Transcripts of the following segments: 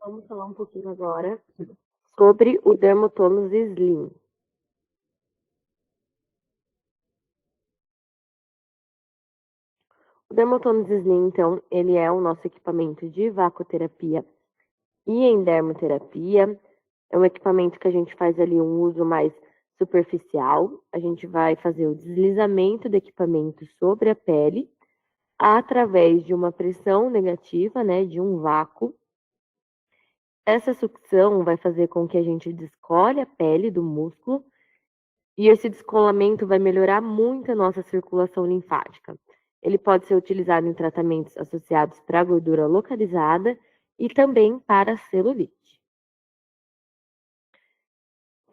Vamos falar um pouquinho agora sobre o dermotônus Slim. O dermotônus Slim, então, ele é o nosso equipamento de vacoterapia e em dermoterapia. É um equipamento que a gente faz ali um uso mais superficial. A gente vai fazer o deslizamento do equipamento sobre a pele através de uma pressão negativa, né, de um vácuo. Essa sucção vai fazer com que a gente descole a pele do músculo e esse descolamento vai melhorar muito a nossa circulação linfática. Ele pode ser utilizado em tratamentos associados para gordura localizada e também para celulite.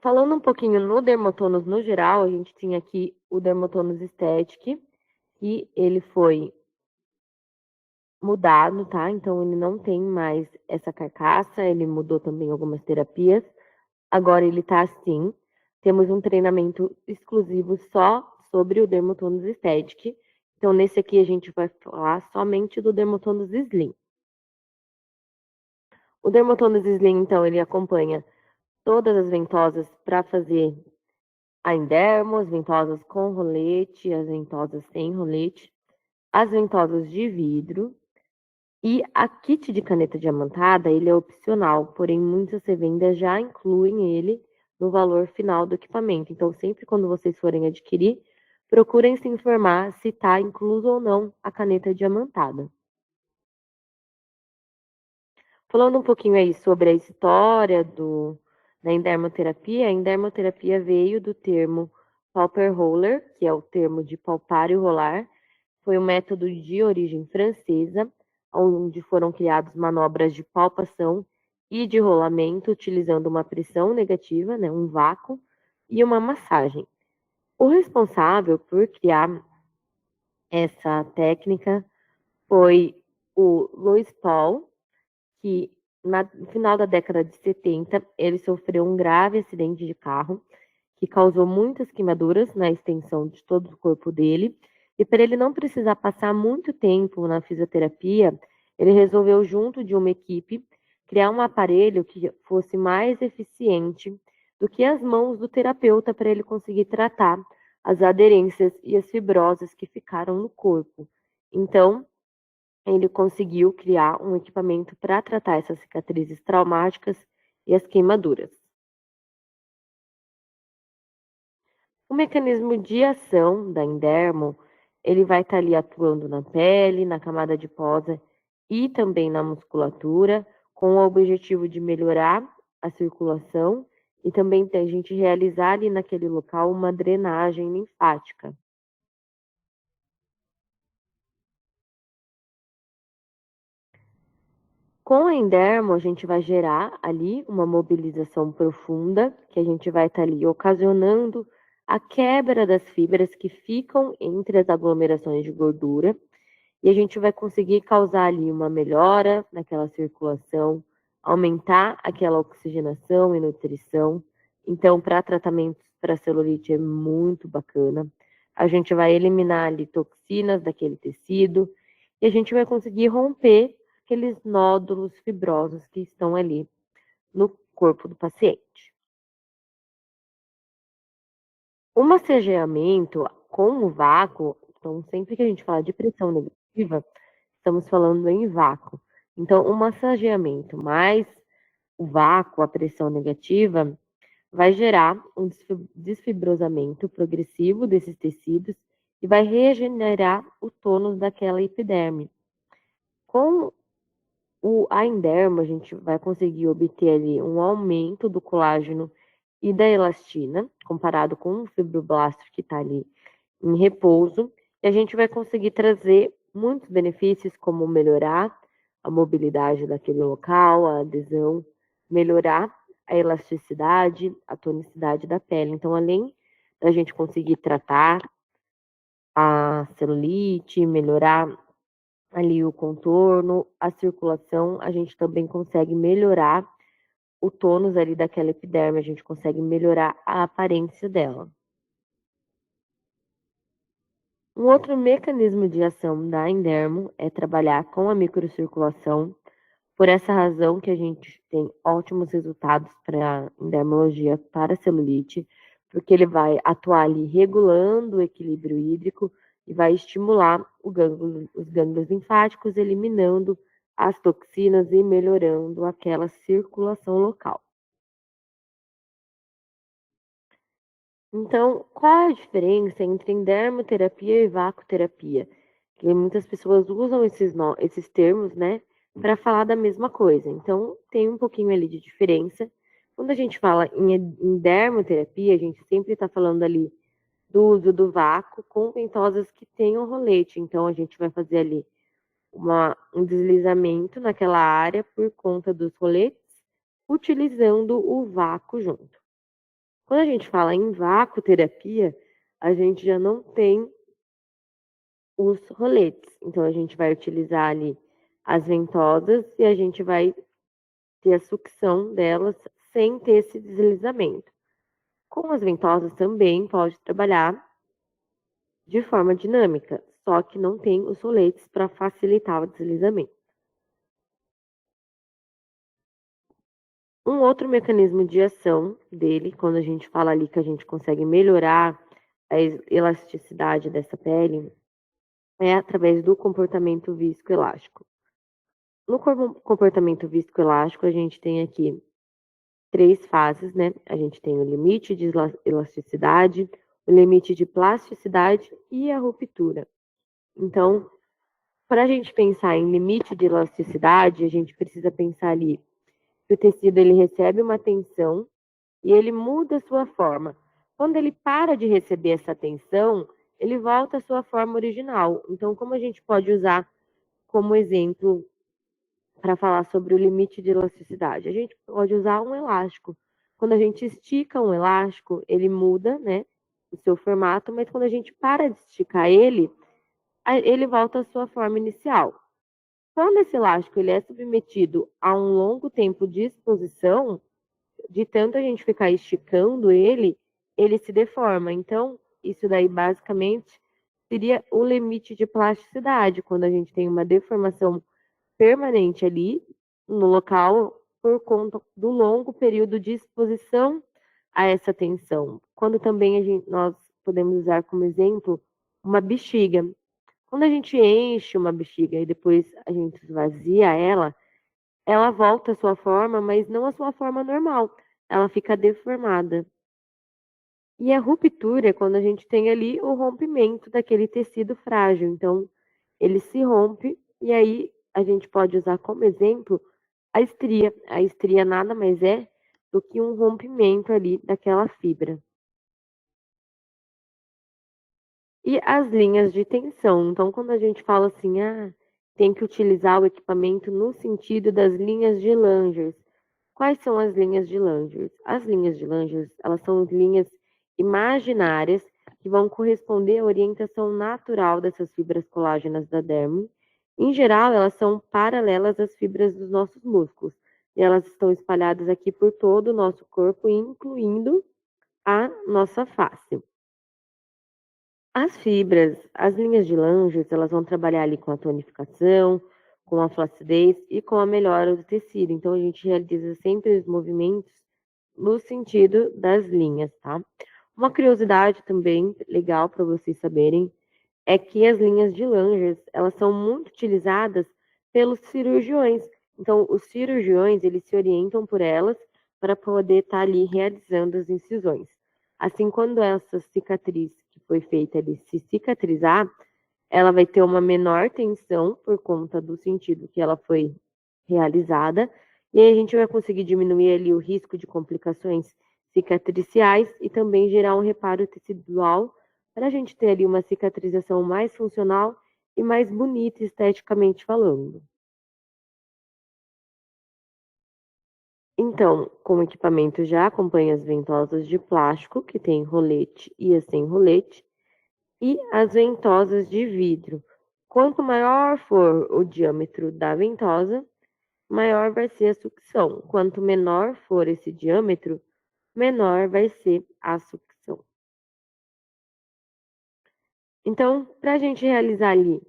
Falando um pouquinho no dermotônus no geral, a gente tinha aqui o dermotônus Aesthetic, que ele foi mudado, tá? Então ele não tem mais essa carcaça, ele mudou também algumas terapias. Agora ele tá assim. Temos um treinamento exclusivo só sobre o dermotônus Aesthetic. Então nesse aqui a gente vai falar somente do dermotônus Slim. O dermotônus Slim, então, ele acompanha todas as ventosas para fazer a endermo, as ventosas com rolete, as ventosas sem rolete, as ventosas de vidro. E a kit de caneta diamantada, ele é opcional, porém muitas revendas já incluem ele no valor final do equipamento. Então, sempre quando vocês forem adquirir, procurem se informar se está incluso ou não a caneta diamantada. Falando um pouquinho aí sobre a história da endermoterapia, a endermoterapia veio do termo palper roller, que é o termo de palpar e rolar. Foi um método de origem francesa, onde foram criadas manobras de palpação e de rolamento, utilizando uma pressão negativa, né, um vácuo, e uma massagem. O responsável por criar essa técnica foi o Louis Paul, que no final da década de 70, ele sofreu um grave acidente de carro que causou muitas queimaduras na extensão de todo o corpo dele. E para ele não precisar passar muito tempo na fisioterapia, ele resolveu, junto de uma equipe, criar um aparelho que fosse mais eficiente do que as mãos do terapeuta para ele conseguir tratar as aderências e as fibrosas que ficaram no corpo. Então, ele conseguiu criar um equipamento para tratar essas cicatrizes traumáticas e as queimaduras. O mecanismo de ação da endermo, ele vai estar ali atuando na pele, na camada adiposa e também na musculatura, com o objetivo de melhorar a circulação e também a gente realizar ali naquele local uma drenagem linfática. Com a endermo, a gente vai gerar ali uma mobilização profunda, que a gente vai estar ali ocasionando a quebra das fibras que ficam entre as aglomerações de gordura, e a gente vai conseguir causar ali uma melhora naquela circulação, aumentar aquela oxigenação e nutrição. Então, para tratamentos para celulite é muito bacana. A gente vai eliminar ali toxinas daquele tecido e a gente vai conseguir romper aqueles nódulos fibrosos que estão ali no corpo do paciente. O massageamento com o vácuo, então sempre que a gente fala de pressão negativa, estamos falando em vácuo. Então, o massageamento mais o vácuo, a pressão negativa, vai gerar um desfibrosamento progressivo desses tecidos e vai regenerar o tônus daquela epiderme. Com a enderma, a gente vai conseguir obter ali um aumento do colágeno e da elastina, comparado com o fibroblasto que está ali em repouso, e a gente vai conseguir trazer muitos benefícios, como melhorar a mobilidade daquele local, a adesão, melhorar a elasticidade, a tonicidade da pele. Então, além da gente conseguir tratar a celulite, melhorar ali o contorno, a circulação, a gente também consegue melhorar o tônus ali daquela epiderme, a gente consegue melhorar a aparência dela. Um outro mecanismo de ação da endermo é trabalhar com a microcirculação, Por essa razão que a gente tem ótimos resultados para em dermologia para celulite, porque ele vai atuar ali regulando o equilíbrio hídrico e vai estimular os gânglios linfáticos, eliminando as toxinas e melhorando aquela circulação local. Então, qual é a diferença entre dermoterapia e vacoterapia? Que muitas pessoas usam esses termos, né, para falar da mesma coisa. Então, tem um pouquinho ali de diferença. Quando a gente fala em dermoterapia, a gente sempre está falando ali do uso do vácuo com ventosas que tenham rolete. Então, a gente vai fazer ali um deslizamento naquela área por conta dos roletes, utilizando o vácuo junto. Quando a gente fala em vacoterapia, a gente já não tem os roletes. Então, a gente vai utilizar ali as ventosas e a gente vai ter a sucção delas sem ter esse deslizamento. Com as ventosas também pode trabalhar de forma dinâmica, só que não tem os roletes para facilitar o deslizamento. Um outro mecanismo de ação dele, quando a gente fala ali que a gente consegue melhorar a elasticidade dessa pele, é através do comportamento viscoelástico. No comportamento viscoelástico, a gente tem aqui 3 fases, né? A gente tem o limite de elasticidade, o limite de plasticidade e a ruptura. Então, para a gente pensar em limite de elasticidade, a gente precisa pensar ali que o tecido ele recebe uma tensão e ele muda a sua forma. Quando ele para de receber essa tensão, ele volta à sua forma original. Então, como a gente pode usar como exemplo para falar sobre o limite de elasticidade? A gente pode usar um elástico. Quando a gente estica um elástico, ele muda, né, o seu formato, mas quando a gente para de esticar ele, ele volta à sua forma inicial. Quando esse elástico ele é submetido a um longo tempo de exposição, de tanto a gente ficar esticando ele, ele se deforma. Então, isso daí basicamente seria o limite de plasticidade, quando a gente tem uma deformação permanente ali no local por conta do longo período de exposição a essa tensão. Quando também nós podemos usar como exemplo uma bexiga. Quando a gente enche uma bexiga e depois a gente esvazia ela, ela volta à sua forma, mas não à sua forma normal. Ela fica deformada. E a ruptura é quando a gente tem ali o rompimento daquele tecido frágil. Então, ele se rompe e aí a gente pode usar como exemplo a estria. A estria nada mais é do que um rompimento ali daquela fibra. E as linhas de tensão. Então, quando a gente fala assim, tem que utilizar o equipamento no sentido das linhas de Langers. Quais são as linhas de Langers? As linhas de Langers, elas são linhas imaginárias que vão corresponder à orientação natural dessas fibras colágenas da derme. Em geral, elas são paralelas às fibras dos nossos músculos. E elas estão espalhadas aqui por todo o nosso corpo, incluindo a nossa face. As fibras, as linhas de Langerhans, elas vão trabalhar ali com a tonificação, com a flacidez e com a melhora do tecido. Então, a gente realiza sempre os movimentos no sentido das linhas, tá? Uma curiosidade também legal para vocês saberem é que as linhas de Langerhans, elas são muito utilizadas pelos cirurgiões. Então, os cirurgiões, eles se orientam por elas para poder estar ali realizando as incisões. Assim, quando essa cicatriz que foi feita ali se cicatrizar, ela vai ter uma menor tensão por conta do sentido que ela foi realizada, e aí a gente vai conseguir diminuir ali o risco de complicações cicatriciais e também gerar um reparo tecidual para a gente ter ali uma cicatrização mais funcional e mais bonita esteticamente falando. Então, como equipamento já acompanha as ventosas de plástico, que tem rolete e as sem rolete, e as ventosas de vidro. Quanto maior for o diâmetro da ventosa, maior vai ser a sucção. Quanto menor for esse diâmetro, menor vai ser a sucção. Então, para a gente realizar ali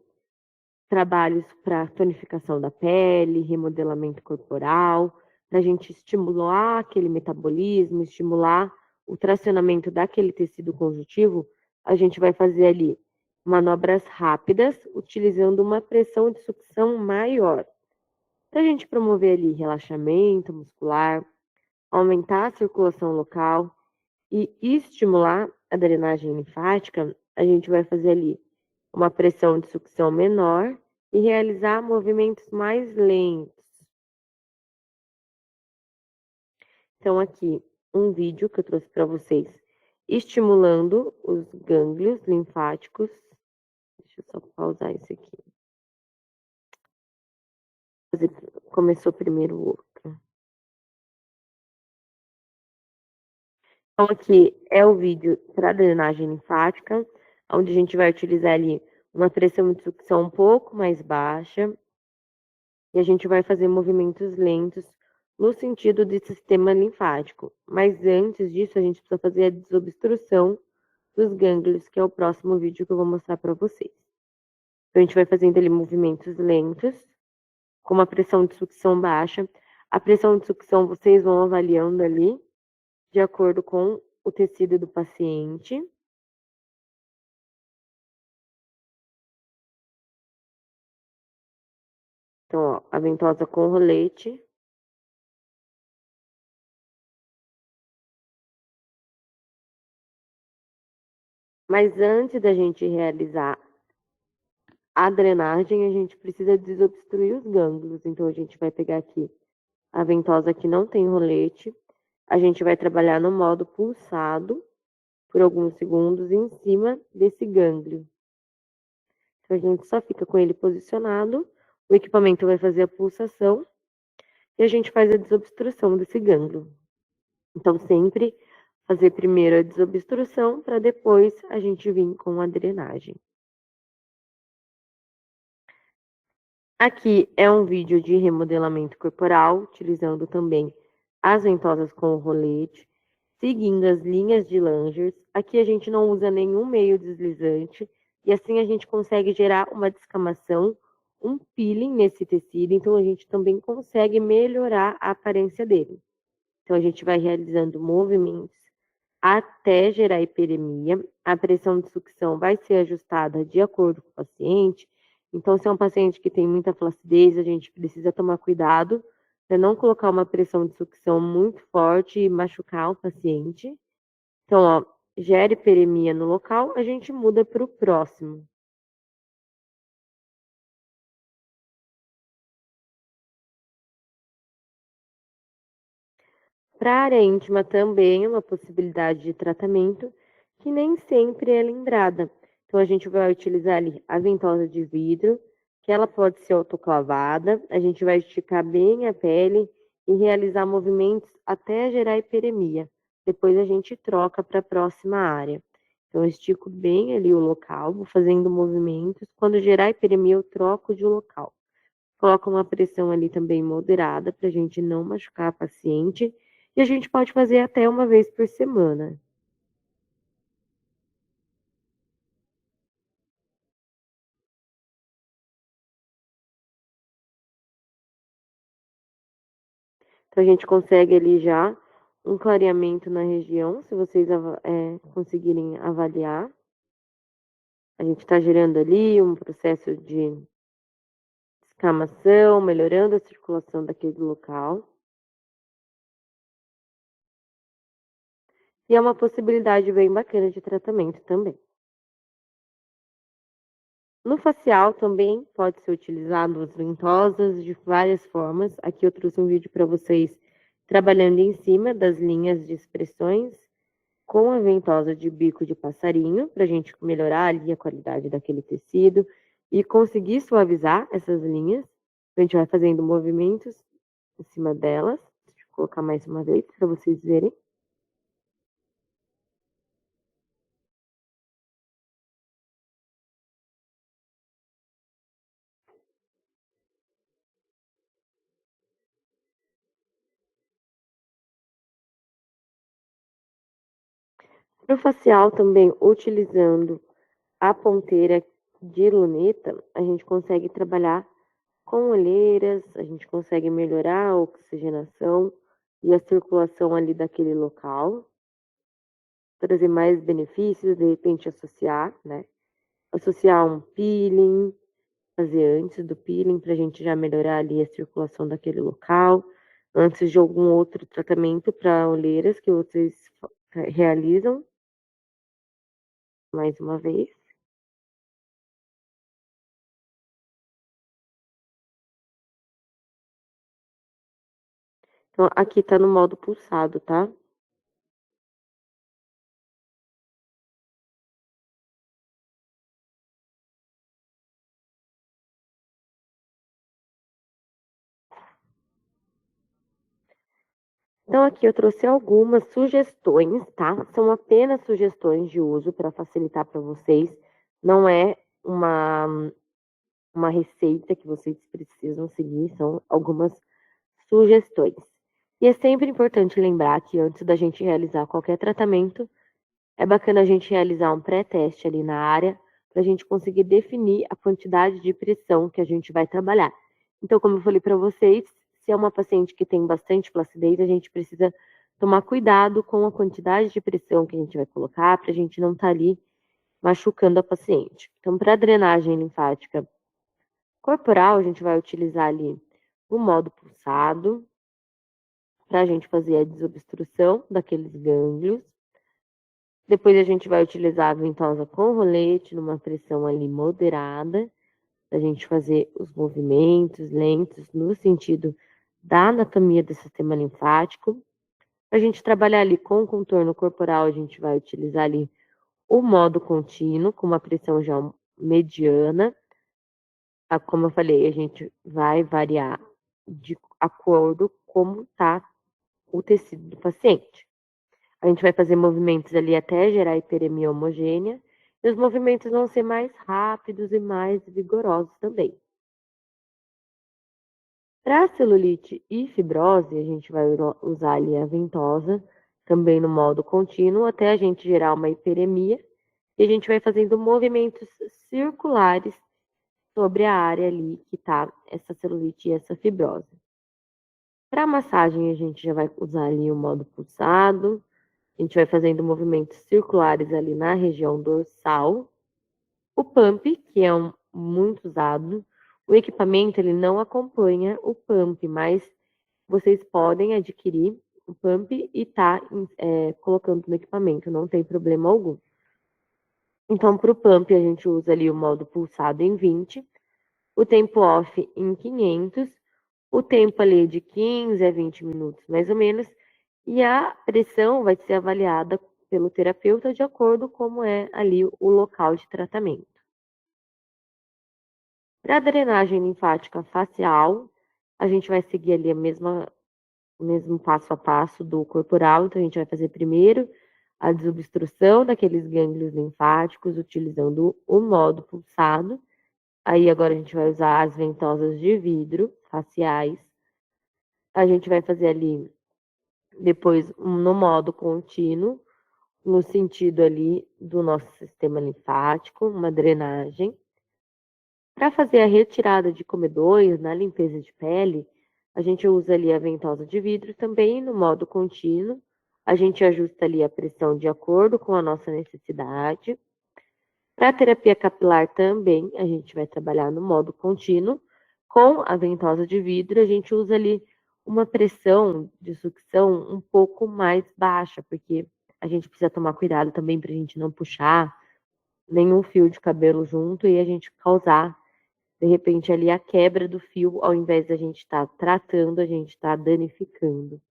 trabalhos para tonificação da pele, remodelamento corporal, para a gente estimular aquele metabolismo, estimular o tracionamento daquele tecido conjuntivo, a gente vai fazer ali manobras rápidas, utilizando uma pressão de sucção maior. Para a gente promover ali relaxamento muscular, aumentar a circulação local e estimular a drenagem linfática, a gente vai fazer ali uma pressão de sucção menor e realizar movimentos mais lentos. Então, aqui, um vídeo que eu trouxe para vocês, estimulando os gânglios linfáticos. Deixa eu só pausar isso aqui. Começou primeiro o outro. Então, aqui é o vídeo para drenagem linfática, onde a gente vai utilizar ali uma pressão de sucção um pouco mais baixa, e a gente vai fazer movimentos lentos no sentido de sistema linfático. Mas antes disso, a gente precisa fazer a desobstrução dos gânglios, que é o próximo vídeo que eu vou mostrar para vocês. Então, a gente vai fazendo ali movimentos lentos, com uma pressão de sucção baixa. A pressão de sucção vocês vão avaliando ali, de acordo com o tecido do paciente. Então, ó, a ventosa com rolete. Mas antes da gente realizar a drenagem, a gente precisa desobstruir os gânglios. Então, a gente vai pegar aqui a ventosa que não tem rolete. A gente vai trabalhar no modo pulsado por alguns segundos em cima desse gânglio. Então, a gente só fica com ele posicionado, o equipamento vai fazer a pulsação e a gente faz a desobstrução desse gânglio. Então, sempre fazer primeiro a desobstrução para depois a gente vir com a drenagem. Aqui é um vídeo de remodelamento corporal, utilizando também as ventosas com o rolete, seguindo as linhas de Langers. Aqui a gente não usa nenhum meio deslizante, e assim a gente consegue gerar uma descamação, um peeling nesse tecido, então a gente também consegue melhorar a aparência dele. Então a gente vai realizando movimentos até gerar hiperemia. A pressão de sucção vai ser ajustada de acordo com o paciente. Então, se é um paciente que tem muita flacidez, a gente precisa tomar cuidado para não colocar uma pressão de sucção muito forte e machucar o paciente. Então, ó, gera hiperemia no local, a gente muda para o próximo. Para a área íntima também é uma possibilidade de tratamento que nem sempre é lembrada. Então, a gente vai utilizar ali a ventosa de vidro, que ela pode ser autoclavada, a gente vai esticar bem a pele e realizar movimentos até gerar hiperemia. Depois a gente troca para a próxima área. Então, eu estico bem ali o local, vou fazendo movimentos. Quando gerar hiperemia, eu troco de local. Coloca uma pressão ali também moderada para a gente não machucar a paciente. E a gente pode fazer até uma vez por semana. Então a gente consegue ali já um clareamento na região, se vocês conseguirem avaliar. A gente está gerando ali um processo de descamação, melhorando a circulação daquele local. E é uma possibilidade bem bacana de tratamento também. No facial também pode ser utilizado as ventosas de várias formas. Aqui eu trouxe um vídeo para vocês trabalhando em cima das linhas de expressões com a ventosa de bico de passarinho, para a gente melhorar ali a qualidade daquele tecido e conseguir suavizar essas linhas. A gente vai fazendo movimentos em cima delas. Deixa eu colocar mais uma vez para vocês verem. Para o facial também, utilizando a ponteira, de luneta, a gente consegue trabalhar com olheiras, a gente consegue melhorar a oxigenação e a circulação ali daquele local, trazer mais benefícios, de repente associar, né? Associar um peeling, fazer antes do peeling para a gente já melhorar ali a circulação daquele local, antes de algum outro tratamento para olheiras que vocês realizam, mais uma vez. Então, aqui tá no modo pulsado, tá? Então, aqui eu trouxe algumas sugestões, tá? São apenas sugestões de uso para facilitar para vocês. Não é uma receita que vocês precisam seguir, são algumas sugestões. E é sempre importante lembrar que antes da gente realizar qualquer tratamento, é bacana a gente realizar um pré-teste ali na área para a gente conseguir definir a quantidade de pressão que a gente vai trabalhar. Então, como eu falei para vocês, se é uma paciente que tem bastante flacidez, a gente precisa tomar cuidado com a quantidade de pressão que a gente vai colocar para a gente não estar ali machucando a paciente. Então, para drenagem linfática corporal, a gente vai utilizar ali o modo pulsado para a gente fazer a desobstrução daqueles gânglios. Depois a gente vai utilizar a ventosa com rolete, numa pressão ali moderada, para a gente fazer os movimentos lentos no sentido da anatomia do sistema linfático. Para a gente trabalhar ali com o contorno corporal, a gente vai utilizar ali o modo contínuo, com uma pressão já mediana. Como eu falei, a gente vai variar de acordo com como está o tecido do paciente. A gente vai fazer movimentos ali até gerar hiperemia homogênea, e os movimentos vão ser mais rápidos e mais vigorosos também. Para celulite e fibrose, a gente vai usar ali a ventosa, também no modo contínuo, até a gente gerar uma hiperemia, e a gente vai fazendo movimentos circulares sobre a área ali que está essa celulite e essa fibrose. Para massagem, a gente já vai usar ali o modo pulsado, a gente vai fazendo movimentos circulares ali na região dorsal. O pump, que é muito usado, o equipamento ele não acompanha o pump, mas vocês podem adquirir o pump e tá colocando no equipamento, não tem problema algum. Então, para o pump, a gente usa ali o modo pulsado em 20, o tempo off em 500, o tempo ali de 15 a 20 minutos, mais ou menos, e a pressão vai ser avaliada pelo terapeuta de acordo com como é ali o local de tratamento. Para a drenagem linfática facial, a gente vai seguir ali o mesmo passo a passo do corporal, então a gente vai fazer primeiro a desobstrução daqueles gânglios linfáticos utilizando o modo pulsado. Aí agora a gente vai usar as ventosas de vidro faciais. A gente vai fazer ali depois no modo contínuo, no sentido ali do nosso sistema linfático, uma drenagem. Para fazer a retirada de comedões na limpeza de pele, a gente usa ali a ventosa de vidro também no modo contínuo. A gente ajusta ali a pressão de acordo com a nossa necessidade. Para a terapia capilar também, a gente vai trabalhar no modo contínuo. Com a ventosa de vidro, a gente usa ali uma pressão de sucção um pouco mais baixa, porque a gente precisa tomar cuidado também para a gente não puxar nenhum fio de cabelo junto e a gente causar, de repente, ali a quebra do fio, ao invés da gente estar tratando, a gente está danificando.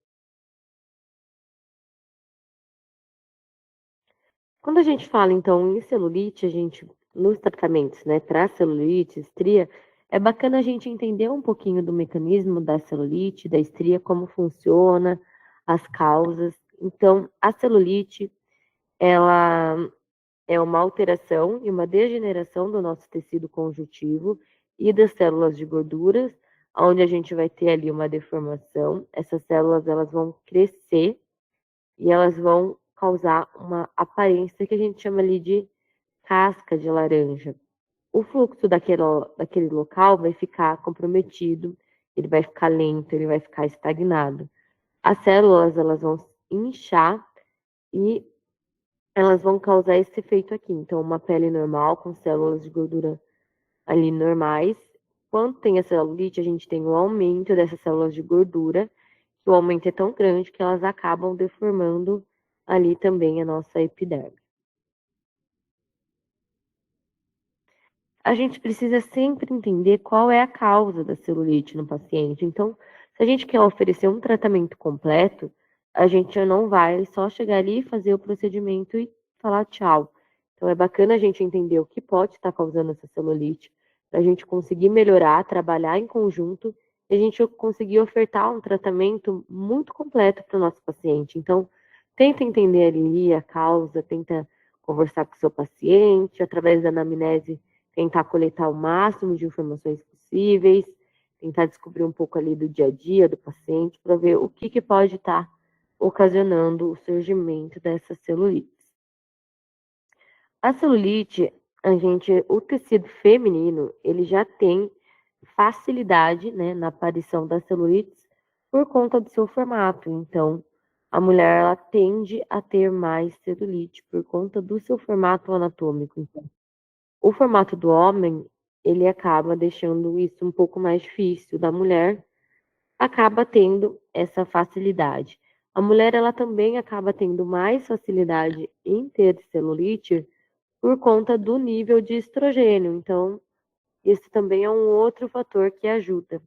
Quando a gente fala, então, em celulite, a gente, nos tratamentos, né, para celulite, estria, é bacana a gente entender um pouquinho do mecanismo da celulite, da estria, como funciona, as causas. Então, a celulite, ela é uma alteração e uma degeneração do nosso tecido conjuntivo e das células de gorduras, onde a gente vai ter ali uma deformação. Essas células, elas vão crescer e elas vão causar uma aparência que a gente chama ali de casca de laranja. o fluxo daquele local vai ficar comprometido, ele vai ficar lento, ele vai ficar estagnado. As células, elas vão inchar e elas vão causar esse efeito aqui. Então, uma pele normal, com células de gordura ali normais. Quando tem a celulite, a gente tem um aumento dessas células de gordura, que o aumento é tão grande que elas acabam deformando ali também a nossa epiderme. A gente precisa sempre entender qual é a causa da celulite no paciente. Então, se a gente quer oferecer um tratamento completo, a gente não vai só chegar ali, fazer o procedimento e falar tchau. Então, é bacana a gente entender o que pode estar causando essa celulite, para a gente conseguir melhorar, trabalhar em conjunto e a gente conseguir ofertar um tratamento muito completo para o nosso paciente. Então, tenta entender ali a causa, tenta conversar com o seu paciente, através da anamnese tentar coletar o máximo de informações possíveis, tentar descobrir um pouco ali do dia a dia do paciente para ver o que pode estar ocasionando o surgimento dessa celulite. A celulite, o tecido feminino, ele já tem facilidade, né, na aparição das celulites por conta do seu formato. Então, a mulher ela tende a ter mais celulite por conta do seu formato anatômico. Então, o formato do homem, ele acaba deixando isso um pouco mais difícil. Da mulher, acaba tendo essa facilidade. A mulher, ela também acaba tendo mais facilidade em ter celulite por conta do nível de estrogênio. Então, esse também é um outro fator que ajuda.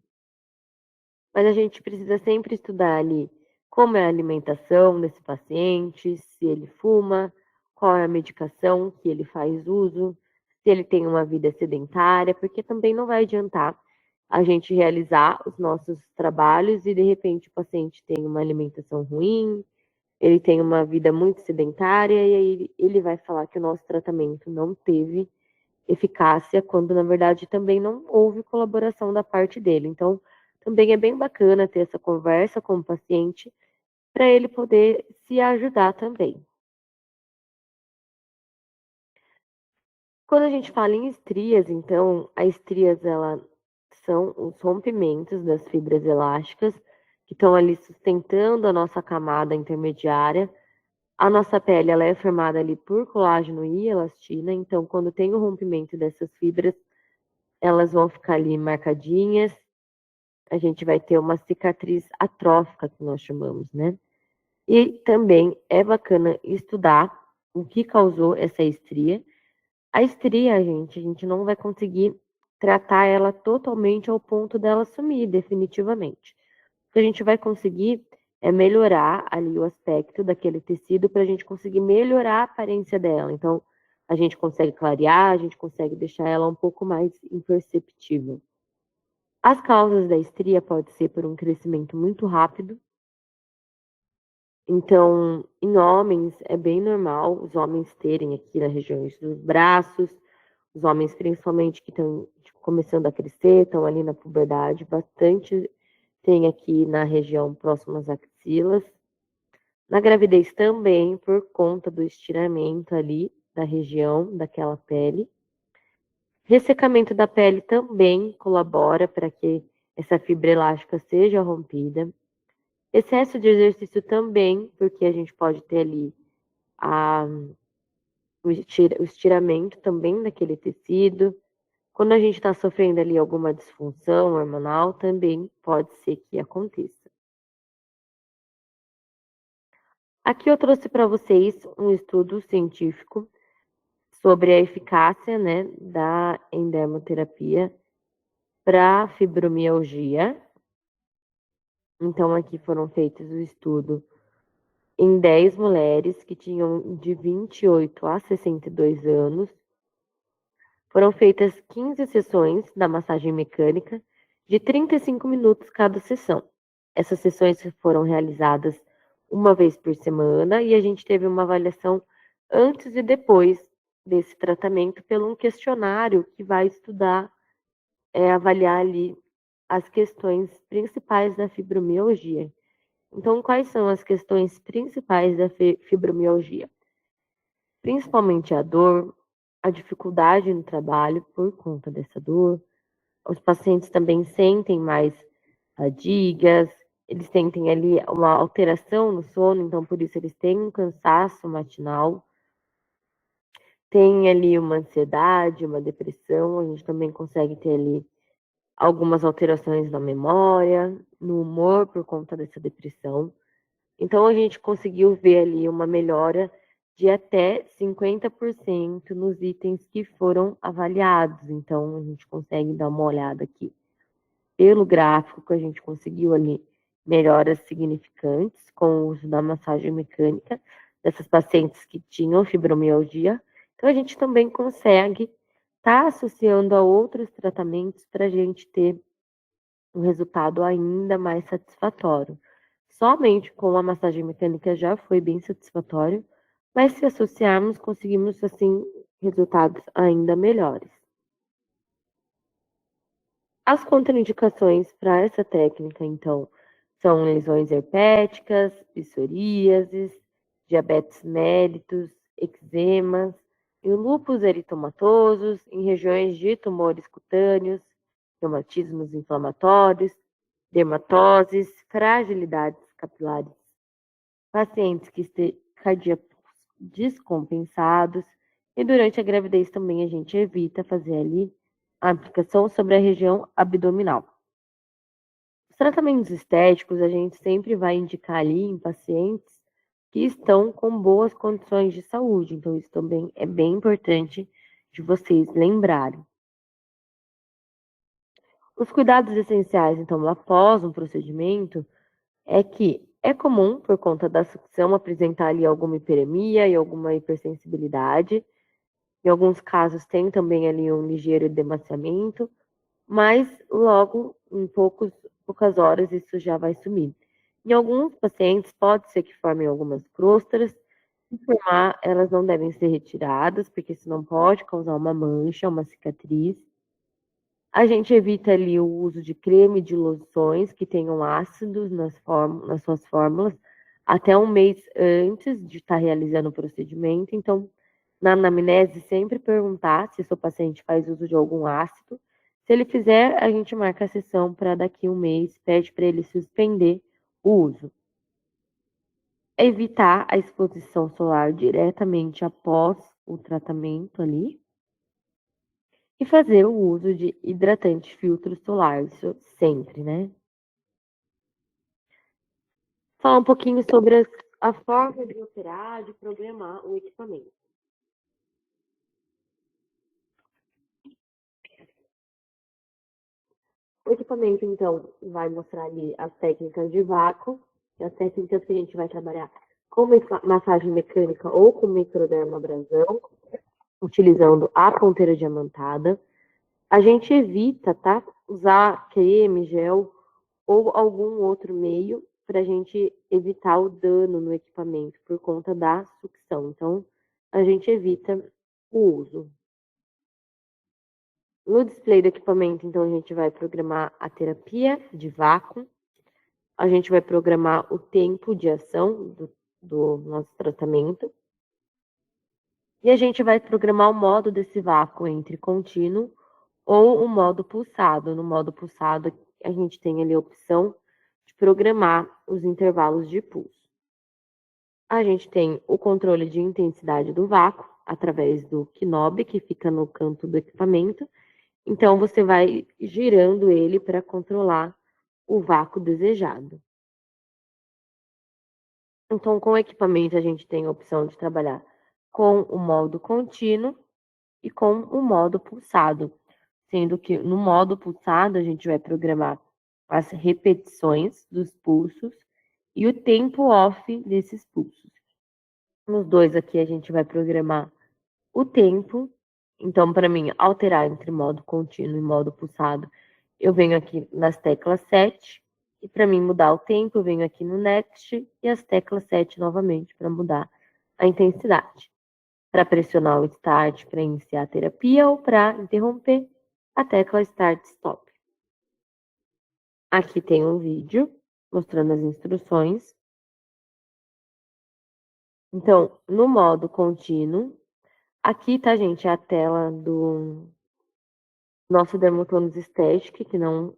Mas a gente precisa sempre estudar ali como é a alimentação desse paciente, se ele fuma, qual é a medicação que ele faz uso, se ele tem uma vida sedentária, porque também não vai adiantar a gente realizar os nossos trabalhos e de repente o paciente tem uma alimentação ruim, ele tem uma vida muito sedentária e aí ele vai falar que o nosso tratamento não teve eficácia, quando na verdade também não houve colaboração da parte dele. Então, também é bem bacana ter essa conversa com o paciente para ele poder se ajudar também. Quando a gente fala em estrias, então, as estrias ela são os rompimentos das fibras elásticas que estão ali sustentando a nossa camada intermediária. A nossa pele ela é formada ali por colágeno e elastina, então quando tem o rompimento dessas fibras, elas vão ficar ali marcadinhas, a gente vai ter uma cicatriz atrófica, que nós chamamos, né? E também é bacana estudar o que causou essa estria. A estria, a gente não vai conseguir tratar ela totalmente ao ponto dela sumir definitivamente. O que a gente vai conseguir é melhorar ali o aspecto daquele tecido para a gente conseguir melhorar a aparência dela. Então, a gente consegue clarear, a gente consegue deixar ela um pouco mais imperceptível. As causas da estria pode ser por um crescimento muito rápido. Então, em homens, é bem normal os homens terem aqui nas regiões dos braços, os homens principalmente que estão começando a crescer, estão ali na puberdade, bastante tem aqui na região próxima às axilas. Na gravidez também, por conta do estiramento ali da região daquela pele. Ressecamento da pele também colabora para que essa fibra elástica seja rompida. Excesso de exercício também, porque a gente pode ter ali a, o estiramento também daquele tecido. Quando a gente está sofrendo ali alguma disfunção hormonal, também pode ser que aconteça. Aqui eu trouxe para vocês um estudo científico sobre a eficácia, né, da endermoterapia para fibromialgia. Então, aqui foram feitos o estudo em 10 mulheres que tinham de 28 a 62 anos. Foram feitas 15 sessões da massagem mecânica, de 35 minutos cada sessão. Essas sessões foram realizadas uma vez por semana e a gente teve uma avaliação antes e depois desse tratamento pelo um questionário que vai estudar, avaliar ali as questões principais da fibromialgia. Então, quais são as questões principais da fibromialgia? Principalmente a dor, a dificuldade no trabalho por conta dessa dor. Os pacientes também sentem mais fadigas, eles sentem ali uma alteração no sono, então por isso eles têm um cansaço matinal, tem ali uma ansiedade, uma depressão, a gente também consegue ter ali algumas alterações na memória, no humor por conta dessa depressão. Então a gente conseguiu ver ali uma melhora de até 50% nos itens que foram avaliados. Então a gente consegue dar uma olhada aqui pelo gráfico que a gente conseguiu ali melhoras significantes com o uso da massagem mecânica dessas pacientes que tinham fibromialgia. Então a gente também consegue estar associando a outros tratamentos para a gente ter um resultado ainda mais satisfatório. Somente com a massagem mecânica já foi bem satisfatório, mas se associarmos, conseguimos assim resultados ainda melhores. As contraindicações para essa técnica, então, são lesões herpéticas, psoríases, diabetes mellitus, eczemas, e lúpus eritomatosos, em regiões de tumores cutâneos, reumatismos inflamatórios, dermatoses, fragilidades capilares, pacientes cardíacos descompensados, e durante a gravidez também a gente evita fazer ali a aplicação sobre a região abdominal. Os tratamentos estéticos a gente sempre vai indicar ali em pacientes que estão com boas condições de saúde, então isso também é bem importante de vocês lembrarem. Os cuidados essenciais, então, após um procedimento, é que é comum, por conta da sucção, apresentar ali alguma hiperemia e alguma hipersensibilidade. Em alguns casos tem também ali um ligeiro edemaciamento, mas logo, em poucas horas, isso já vai sumir. Em alguns pacientes, pode ser que formem algumas crostas. Se formar, elas não devem ser retiradas, porque senão pode causar uma mancha, uma cicatriz. A gente evita ali o uso de creme de loções que tenham ácidos nas suas fórmulas até um mês antes de estar realizando o procedimento. Então, na anamnese, sempre perguntar se o seu paciente faz uso de algum ácido. Se ele fizer, a gente marca a sessão para daqui a um mês, pede para ele suspender o uso. Evitar a exposição solar diretamente após o tratamento ali. E fazer o uso de hidratante filtro solar, isso sempre, né? Falar um pouquinho sobre a forma de operar, de programar o equipamento. O equipamento, então, vai mostrar ali as técnicas de vácuo, as técnicas que a gente vai trabalhar com massagem mecânica ou com microdermabrasão, utilizando a ponteira diamantada. A gente evita, tá? Usar creme, gel ou algum outro meio para a gente evitar o dano no equipamento por conta da sucção. Então, a gente evita o uso. No display do equipamento, então, a gente vai programar a terapia de vácuo, a gente vai programar o tempo de ação do nosso tratamento, e a gente vai programar o modo desse vácuo entre contínuo ou o modo pulsado. No modo pulsado, a gente tem ali a opção de programar os intervalos de pulso. A gente tem o controle de intensidade do vácuo através do knob que fica no canto do equipamento. Então, você vai girando ele para controlar o vácuo desejado. Então, com o equipamento, a gente tem a opção de trabalhar com o modo contínuo e com o modo pulsado, sendo que no modo pulsado a gente vai programar as repetições dos pulsos e o tempo off desses pulsos. Nos dois aqui a gente vai programar o tempo. Então, para mim, alterar entre modo contínuo e modo pulsado, eu venho aqui nas teclas 7. E para mim mudar o tempo, eu venho aqui no Next e as teclas 7 novamente para mudar a intensidade. Para pressionar o Start para iniciar a terapia ou para interromper, a tecla Start Stop. Aqui tem um vídeo mostrando as instruções. Então, no modo contínuo, Aqui, tá, gente, é a tela do nosso Dermotonos Aesthetic, que não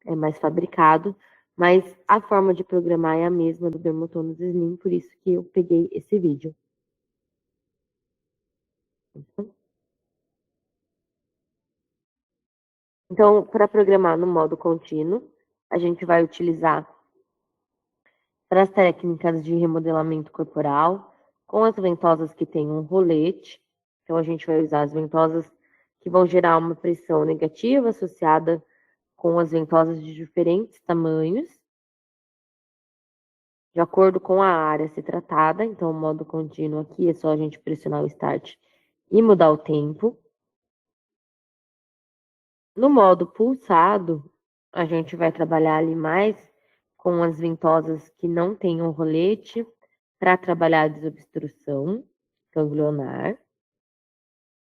é mais fabricado, mas a forma de programar é a mesma do Dermotonos Slim, por isso que eu peguei esse vídeo. Então, para programar no modo contínuo, a gente vai utilizar para as técnicas de remodelamento corporal, com as ventosas que têm um rolete. Então, a gente vai usar as ventosas que vão gerar uma pressão negativa associada com as ventosas de diferentes tamanhos, de acordo com a área a ser tratada. Então, o modo contínuo aqui é só a gente pressionar o Start e mudar o tempo. No modo pulsado, a gente vai trabalhar ali mais com as ventosas que não tenham rolete para trabalhar a desobstrução ganglionar.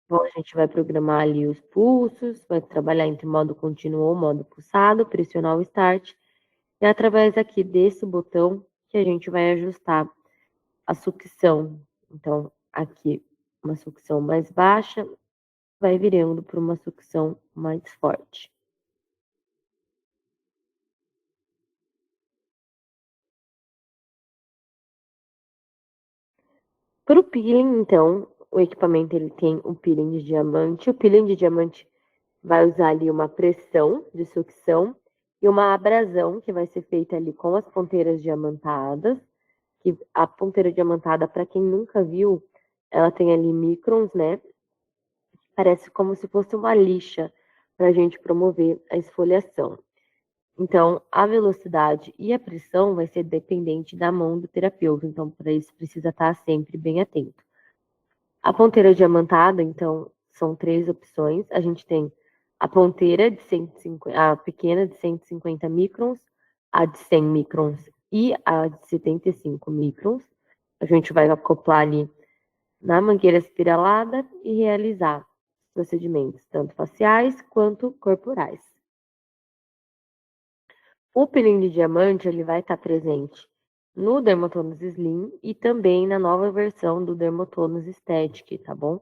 Então, a gente vai programar ali os pulsos, vai trabalhar entre modo contínuo ou modo pulsado, pressionar o Start. E é através aqui desse botão que a gente vai ajustar a sucção. Então, aqui, uma sucção mais baixa, vai virando para uma sucção mais forte. Para o peeling, então, o equipamento ele tem um peeling de diamante. O peeling de diamante vai usar ali uma pressão de sucção e uma abrasão que vai ser feita ali com as ponteiras diamantadas. Que a ponteira diamantada, para quem nunca viu, ela tem ali microns, né? Parece como se fosse uma lixa para a gente promover a esfoliação. Então, a velocidade e a pressão vai ser dependente da mão do terapeuta. Então, para isso, precisa estar sempre bem atento. A ponteira diamantada, então, são 3 opções. A gente tem a ponteira de 150, a pequena de 150 microns, a de 100 microns e a de 75 microns. A gente vai acoplar ali na mangueira espiralada e realizar procedimentos tanto faciais quanto corporais. O peeling de diamante ele vai estar presente no Dermotonos Slim e também na nova versão do Dermotonos Aesthetic, tá bom?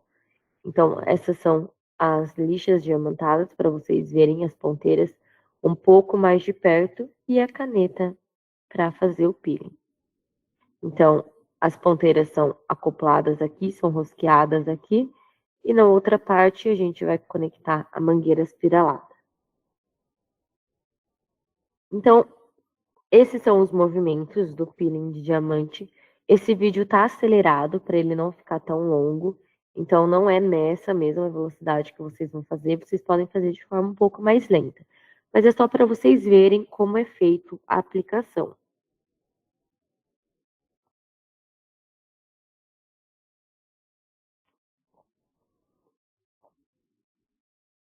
Então, essas são as lixas diamantadas para vocês verem as ponteiras um pouco mais de perto e a caneta para fazer o peeling. Então, as ponteiras são acopladas aqui, são rosqueadas aqui, e na outra parte a gente vai conectar a mangueira espiralada. Então, esses são os movimentos do peeling de diamante. Esse vídeo está acelerado para ele não ficar tão longo, então não é nessa mesma velocidade que vocês vão fazer, vocês podem fazer de forma um pouco mais lenta. Mas é só para vocês verem como é feito a aplicação.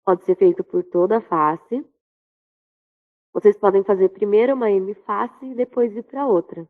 Pode ser feito por toda a face. Vocês podem fazer primeiro uma M face e depois ir para outra.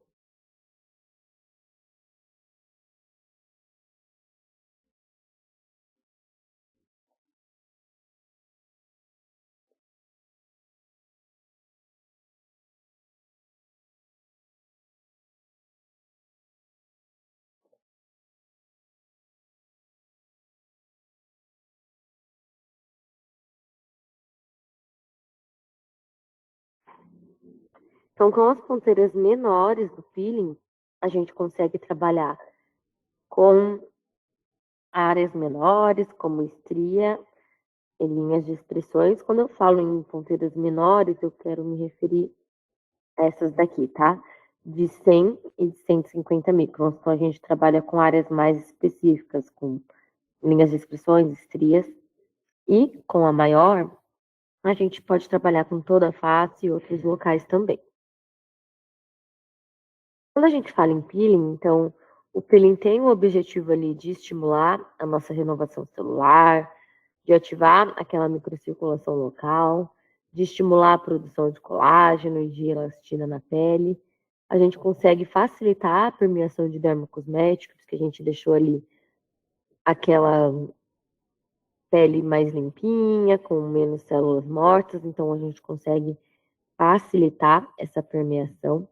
Então, com as ponteiras menores do peeling, a gente consegue trabalhar com áreas menores, como estria e linhas de expressões. Quando eu falo em ponteiras menores, eu quero me referir a essas daqui, tá? De 100 e de 150 microns. Então, a gente trabalha com áreas mais específicas, com linhas de expressões, estrias. E com a maior, a gente pode trabalhar com toda a face e outros locais também. Quando a gente fala em peeling, então, o peeling tem o objetivo ali de estimular a nossa renovação celular, de ativar aquela microcirculação local, de estimular a produção de colágeno e de elastina na pele. A gente consegue facilitar a permeação de dermocosméticos, que a gente deixou ali aquela pele mais limpinha, com menos células mortas, então a gente consegue facilitar essa permeação.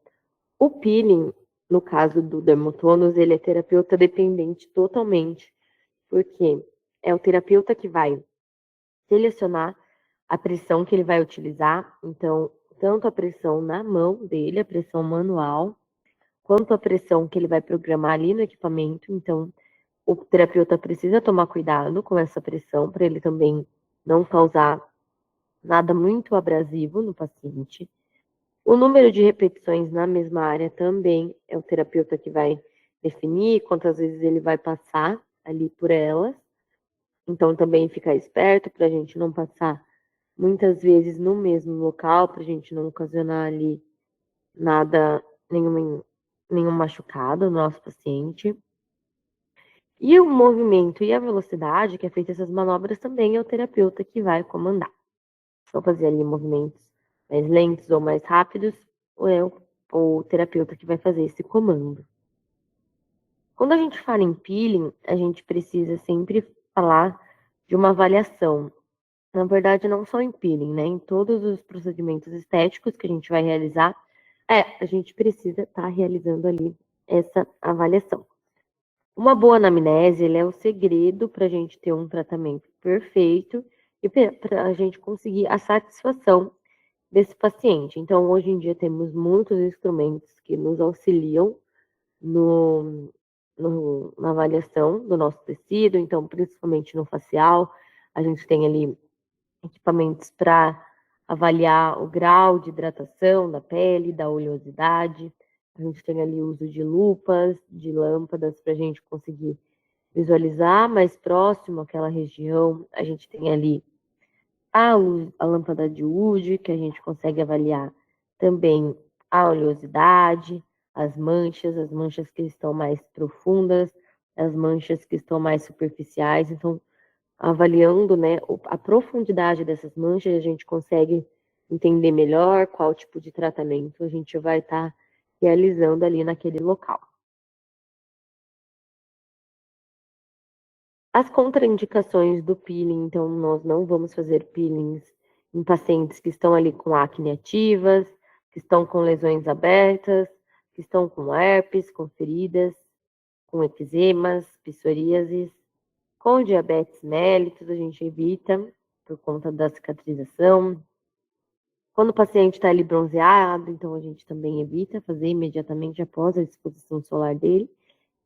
O peeling, no caso do dermotônus, ele é terapeuta dependente totalmente. Por quê? é o terapeuta que vai selecionar a pressão que ele vai utilizar. Então, tanto a pressão na mão dele, a pressão manual, quanto a pressão que ele vai programar ali no equipamento. Então, o terapeuta precisa tomar cuidado com essa pressão para ele também não causar nada muito abrasivo no paciente. O número de repetições na mesma área também é o terapeuta que vai definir quantas vezes ele vai passar ali por elas. Então, também ficar esperto para a gente não passar muitas vezes no mesmo local, para a gente não ocasionar ali nada, nenhum machucado no nosso paciente. E o movimento e a velocidade que é feita essas manobras também é o terapeuta que vai comandar. Se eu fazer ali movimentos mais lentos ou mais rápidos, ou é o terapeuta que vai fazer esse comando. Quando a gente fala em peeling, a gente precisa sempre falar de uma avaliação. Na verdade, não só em peeling, né? Em todos os procedimentos estéticos que a gente vai realizar, a gente precisa estar realizando ali essa avaliação. Uma boa anamnese, ele é o segredo para a gente ter um tratamento perfeito e para a gente conseguir a satisfação desse paciente. Então, hoje em dia, temos muitos instrumentos que nos auxiliam na avaliação do nosso tecido, então, principalmente no facial, a gente tem ali equipamentos para avaliar o grau de hidratação da pele, da oleosidade. A gente tem ali o uso de lupas, de lâmpadas, para a gente conseguir visualizar mais próximo aquela região. A gente tem ali a lâmpada de Wood, que a gente consegue avaliar também a oleosidade, as manchas que estão mais profundas, as manchas que estão mais superficiais. Então, avaliando, né, a profundidade dessas manchas, a gente consegue entender melhor qual tipo de tratamento a gente vai estar realizando ali naquele local. As contraindicações do peeling, então, nós não vamos fazer peelings em pacientes que estão ali com acne ativas, que estão com lesões abertas, que estão com herpes, com feridas, com eczemas, psoríases, com diabetes mellitus, a gente evita por conta da cicatrização. Quando o paciente está ali bronzeado, então a gente também evita fazer imediatamente após a exposição solar dele.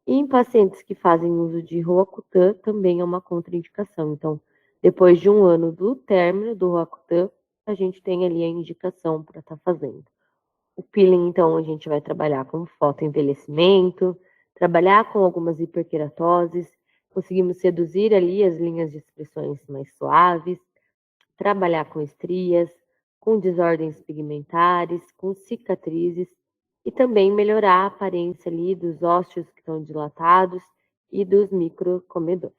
E em pacientes que fazem uso de Roacutan, também é uma contraindicação. Então, depois de um ano do término do Roacutan, a gente tem ali a indicação para estar fazendo. O peeling, então, a gente vai trabalhar com fotoenvelhecimento, trabalhar com algumas hiperqueratoses, conseguimos reduzir ali as linhas de expressões mais suaves, trabalhar com estrias, com desordens pigmentares, com cicatrizes e também melhorar a aparência ali dos ossos que estão dilatados e dos microcomedores.